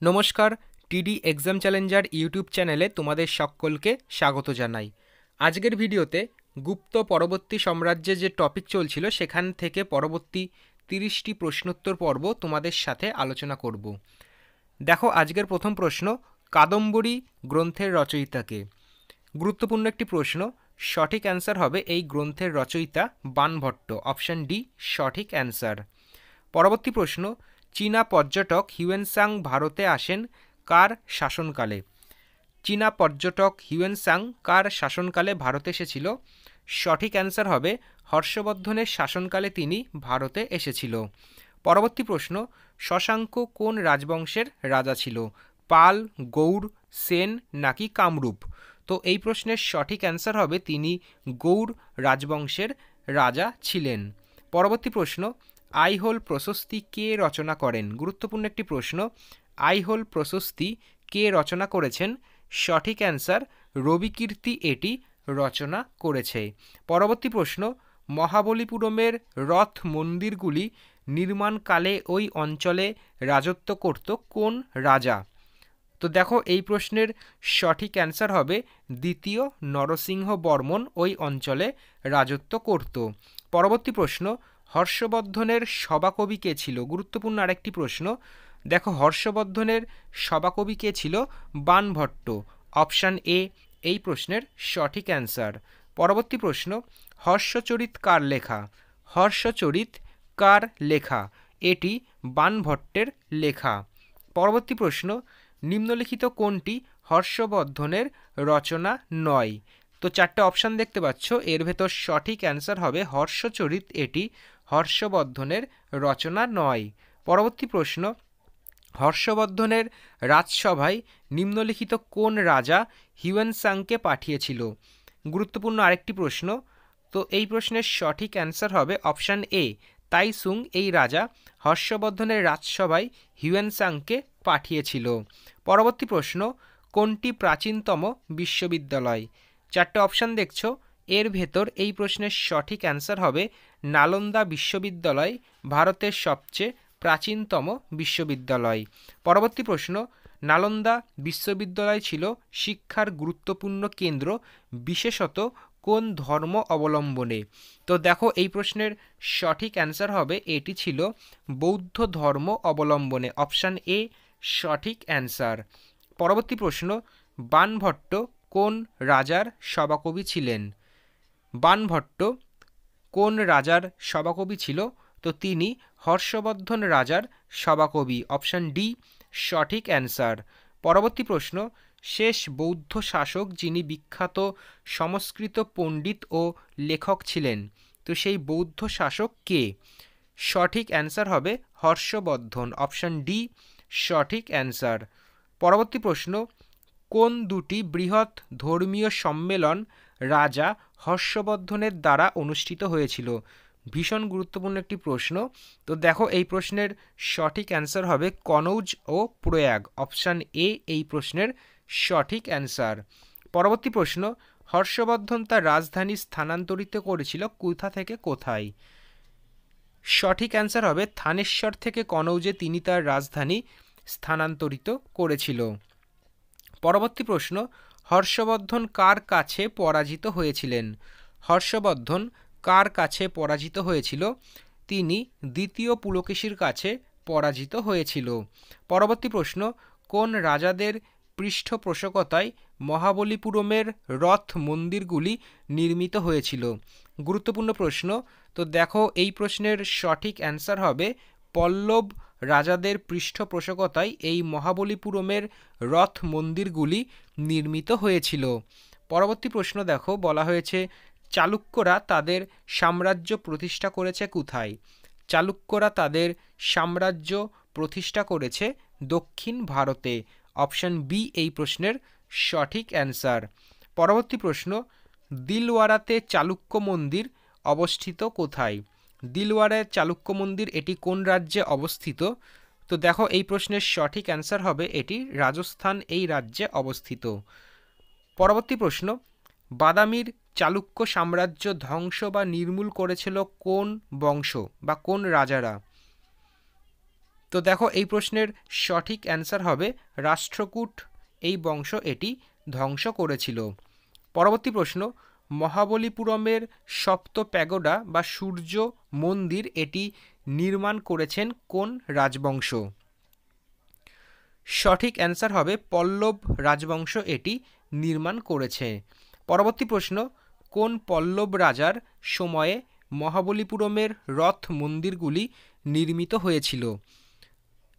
নমস্কার, টিডি exam Challenger YouTube চ্যানেলে তোমাদের সকলকে স্বাগত জানাই। আজকের ভিডিওতে গুপ্ত পরবর্তী সাম্রাজ্যে যে টপিক চলছিল সেখান থেকে পরবর্তী 30টি প্রশ্নোত্তর পর্ব তোমাদের সাথে আলোচনা করব। দেখো, আজকের প্রথম প্রশ্ন, কাদম্বরী গ্রন্থের রচয়িতাকে। গুরুত্বপূর্ণ একটি প্রশ্ন। সঠিক অ্যান্সার হবে এই গ্রন্থের রচয়িতা বাণভট্ট, অপশন ডি সঠিক অ্যান্সার। পরবর্তী প্রশ্ন, চীনা পর্যটক হিউয়েনসাং ভারতে আসেন কার শাসনকালে? চীনা পর্যটক হিউয়েনসাং কার শাসনকালে ভারতে এসেছিল? সঠিক অ্যান্সার হবে হর্ষবর্ধনের শাসনকালে তিনি ভারতে এসেছিল। পরবর্তী প্রশ্ন, শশাঙ্ক কোন রাজবংশের রাজা ছিল? পাল, গৌড়, সেন নাকি কামরূপ? তো এই প্রশ্নের সঠিক অ্যান্সার হবে তিনি গৌড় রাজবংশের রাজা ছিলেন। পরবর্তী প্রশ্ন, আইহোল প্রশস্তি কে রচনা করেন? গুরুত্বপূর্ণ একটি প্রশ্ন। আইহোল প্রশস্তি কে রচনা করেছেন? সঠিক অ্যান্সার রবিকীর্তি এটি রচনা করেছে। পরবর্তী প্রশ্ন, মহাবলীপুরমের রথ মন্দিরগুলি নির্মাণকালে ওই অঞ্চলে রাজত্ব করত কোন রাজা? তো দেখো, এই প্রশ্নের সঠিক অ্যান্সার হবে দ্বিতীয় নরসিংহ বর্মন ওই অঞ্চলে রাজত্ব করত। পরবর্তী প্রশ্ন, হর্ষবর্ধনের সভাকবি কে ছিল? গুরুত্বপূর্ণ আরেকটি প্রশ্ন। দেখো, হর্ষবর্ধনের সভাকবি কে ছিল? বাণভট্ট, অপশান এ এই প্রশ্নের সঠিক অ্যান্সার। পরবর্তী প্রশ্ন, হর্ষচরিত কার লেখা? হর্ষচরিত কার লেখা? এটি বাণভট্টের লেখা। পরবর্তী প্রশ্ন, নিম্নলিখিত কোনটি হর্ষবর্ধনের রচনা নয়? তো চারটে অপশান দেখতে পাচ্ছ, এর ভেতর সঠিক অ্যান্সার হবে হর্ষচরিত এটি হর্ষবর্ধনের রচনা নয়। পরবর্তী প্রশ্ন, হর্ষবর্ধনের রাজসভায় নিম্নলিখিত কোন রাজা হিউয়েনসাংকে পাঠিয়েছিল? গুরুত্বপূর্ণ আরেকটি প্রশ্ন। তো এই প্রশ্নের সঠিক অ্যান্সার হবে অপশান এ তাইসুং এই রাজা হর্ষবর্ধনের রাজসভায় হিউয়েনসাংকে পাঠিয়েছিল। পরবর্তী প্রশ্ন, কোনটি প্রাচীনতম বিশ্ববিদ্যালয়? চারটে অপশান দেখছো, এর ভেতর এই প্রশ্নের সঠিক অ্যান্সার হবে নালন্দা বিশ্ববিদ্যালয় ভারতের সবচেয়ে প্রাচীনতম বিশ্ববিদ্যালয়। পরবর্তী প্রশ্ন, নালন্দা বিশ্ববিদ্যালয় ছিল শিক্ষার গুরুত্বপূর্ণ কেন্দ্র বিশেষত কোন ধর্ম অবলম্বনে? তো দেখো, এই প্রশ্নের সঠিক অ্যান্সার হবে এটি ছিল বৌদ্ধ ধর্ম অবলম্বনে, অপশান এ সঠিক অ্যান্সার। পরবর্তী প্রশ্ন, বাণভট্ট কোন রাজার সভাকবি ছিলেন? বাণভট্ট কোন রাজার সভাকবি ছিল? তো তিনি হর্ষবর্ধন রাজার সভাকবি, অপশান ডি সঠিক অ্যান্সার। পরবর্তী প্রশ্ন, শেষ বৌদ্ধ শাসক যিনি বিখ্যাত সংস্কৃত পণ্ডিত ও লেখক ছিলেন, তো সেই বৌদ্ধ শাসক কে? সঠিক অ্যান্সার হবে হর্ষবর্ধন, অপশান ডি সঠিক অ্যান্সার। পরবর্তী প্রশ্ন, কোন দুটি বৃহৎ ধর্মীয় সম্মেলন রাজা হর্ষবর্ধনের দ্বারা অনুষ্ঠিত হয়েছিল? ভীষণ গুরুত্বপূর্ণ একটি প্রশ্ন। তো দেখো, এই প্রশ্নের সঠিক অ্যান্সার হবে কনৌজ ও প্রয়াগ, অপশান এ এই প্রশ্নের সঠিক অ্যান্সার। পরবর্তী প্রশ্ন, হর্ষবর্ধন তার রাজধানী স্থানান্তরিত করেছিল কোথা থেকে কোথায়? সঠিক অ্যান্সার হবে থানেশ্বর থেকে কনৌজে তিনি তার রাজধানী স্থানান্তরিত করেছিল। পরবর্তী প্রশ্ন, হর্ষবর্ধন কার কাছে পরাজিত হয়েছিলেন? হর্ষবর্ধন কার কাছে পরাজিত হয়েছিল? তিনি দ্বিতীয় পুলকেশীর কাছে পরাজিত হয়েছিল। পরবর্তী প্রশ্ন, কোন রাজাদের পৃষ্ঠপোষকতায় মহাবলীপুরমের রথ মন্দিরগুলি নির্মিত হয়েছিল? গুরুত্বপূর্ণ প্রশ্ন। তো দেখো, এই প্রশ্নের সঠিক অ্যান্সার হবে পল্লব রাজাদের পৃষ্ঠপোষকতায় এই মহাবলীপুরমের রথ মন্দিরগুলি নির্মিত হয়েছিল। পরবর্তী প্রশ্ন দেখো, বলা হয়েছে চালুক্যরা তাদের সাম্রাজ্য প্রতিষ্ঠা করেছে কোথায়? চালুক্যরা তাদের সাম্রাজ্য প্রতিষ্ঠা করেছে দক্ষিণ ভারতে, অপশান বি এই প্রশ্নের সঠিক অ্যান্সার। পরবর্তী প্রশ্ন, দিলওয়ারাতে চালুক্য মন্দির অবস্থিত কোথায়? দিলওয়ারায় চালুক্য মন্দির এটি কোন রাজ্যে অবস্থিত? তো দেখো, এই প্রশ্নের সঠিক অ্যান্সার হবে এটি রাজস্থান এই রাজ্যে অবস্থিত। পরবর্তী প্রশ্ন, বাদামীর চালুক্য সাম্রাজ্য ধ্বংস বা নির্মূল করেছিল কোন বংশ বা কোন রাজারা? তো দেখো এই প্রশ্নের সঠিক অ্যান্সার হবে রাষ্ট্রকূট এই বংশ এটি ধ্বংস করেছিল। পরবর্তী প্রশ্ন, মহাবলীপুরমের সপ্ত প্যাগোডা বা সূর্য মন্দির এটি নির্মাণ করেছেন কোন রাজবংশ? সঠিক অ্যান্সার হবে পল্লব রাজবংশ এটি নির্মাণ করেছে। পরবর্তী প্রশ্ন, কোন পল্লব রাজার সময়ে মহাবলীপুরমের রথ মন্দিরগুলি নির্মিত হয়েছিল?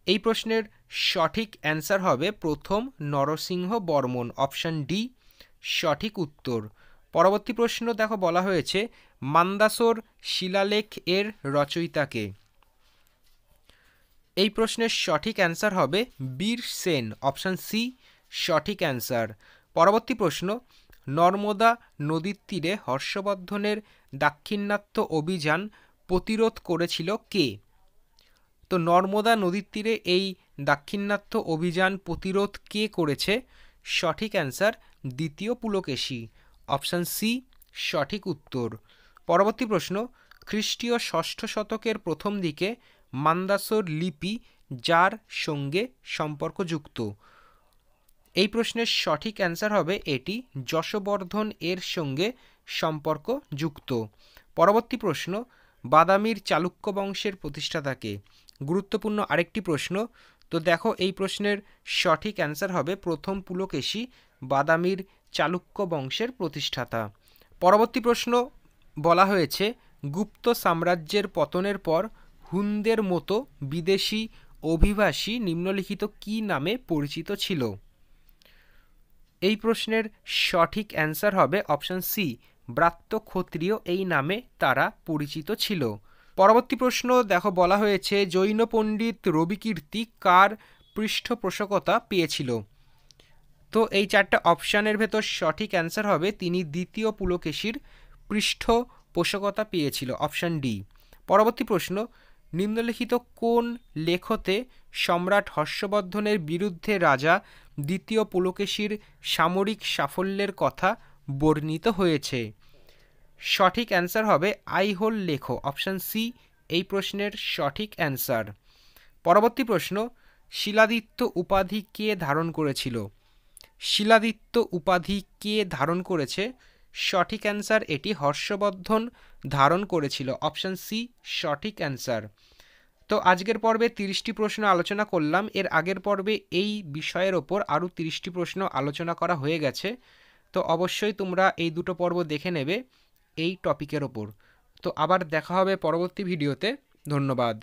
এই প্রশ্নের সঠিক অ্যান্সার হবে প্রথম নরসিংহ বর্মন, অপশন ডি সঠিক উত্তর। পরবর্তী প্রশ্ন দেখো বলা হয়েছে মান্দাসোর শিলালেখ এর রচয়িতাকে? এই প্রশ্নের সঠিক অ্যান্সার হবে বীর সেন, অপশন সি সঠিক অ্যান্সার। পরবর্তী প্রশ্ন, নর্মদা নদীর তীরে হর্ষবর্ধনের দাক্ষিণাত্য অভিযান প্রতিরোধ করেছিল কে? তো নর্মদা নদীর তীরে এই দাক্ষিণাত্য অভিযান প্রতিরোধ কে করেছে? সঠিক অ্যান্সার দ্বিতীয় পুলকেশী, অপশন সি সঠিক উত্তর। পরবর্তী প্রশ্ন, খ্রিস্টীয় ষষ্ঠ শতকের প্রথম দিকে মান্দাসোর লিপি যার সঙ্গে সম্পর্কযুক্ত? এই প্রশ্নের সঠিক অ্যান্সার হবে এটি যশবর্ধন এর সঙ্গে সম্পর্কযুক্ত। পরবর্তী প্রশ্ন, বাদামীর চালুক্য বংশের প্রতিষ্ঠাতাকে? গুরুত্বপূর্ণ আরেকটি প্রশ্ন। তো দেখো এই প্রশ্নের সঠিক অ্যান্সার হবে প্রথম পুলকেশী বাদামীর চালুক্য বংশের প্রতিষ্ঠাতা। পরবর্তী প্রশ্ন বলা হয়েছে গুপ্ত সাম্রাজ্যের পতনের পর হুনদের মতো বিদেশি অভিবাসী নিম্নলিখিত কী নামে পরিচিত ছিল? এই প্রশ্নের সঠিক অ্যান্সার হবে অপশন সি ব্রাত্য ক্ষত্রিয় এই নামে তারা পরিচিত ছিল। পরবর্তী প্রশ্ন দেখো বলা হয়েছে জৈন পণ্ডিত রবিকীর্তি কার পৃষ্ঠপোষকতা পেয়েছিল? তো এই চারটা অপশানের ভেতর সঠিক অ্যান্সার হবে তিনি দ্বিতীয় পুলকেশীর পৃষ্ঠপোষকতা পেয়েছিল, অপশান ডি। পরবর্তী প্রশ্ন, নিম্নলিখিত কোন লেখতে সম্রাট হর্ষবর্ধনের বিরুদ্ধে রাজা দ্বিতীয় পুলকেশীর সামরিক সাফল্যের কথা বর্ণিত হয়েছে? সঠিক অ্যান্সার হবে আইহোল লেখ, অপশান সি এই প্রশ্নের সঠিক অ্যান্সার। পরবর্তী প্রশ্ন, শিলাদিত্য উপাধি কে ধারণ করেছিল? শিলাদিত্য উপাধি কে ধারণ করেছে? সঠিক অ্যান্সার এটি হর্ষবর্ধন ধারণ করেছিল, অপশান সি সঠিক অ্যান্সার। তো আজকের পর্বে 30টি প্রশ্ন আলোচনা করলাম। এর আগের পর্বে এই বিষয়ের ওপর আরও 30টি প্রশ্ন আলোচনা করা হয়ে গেছে। তো অবশ্যই তোমরা এই দুটো পর্ব দেখে নেবে এই টপিকের ওপর। তো আবার দেখা হবে পরবর্তী ভিডিওতে। ধন্যবাদ।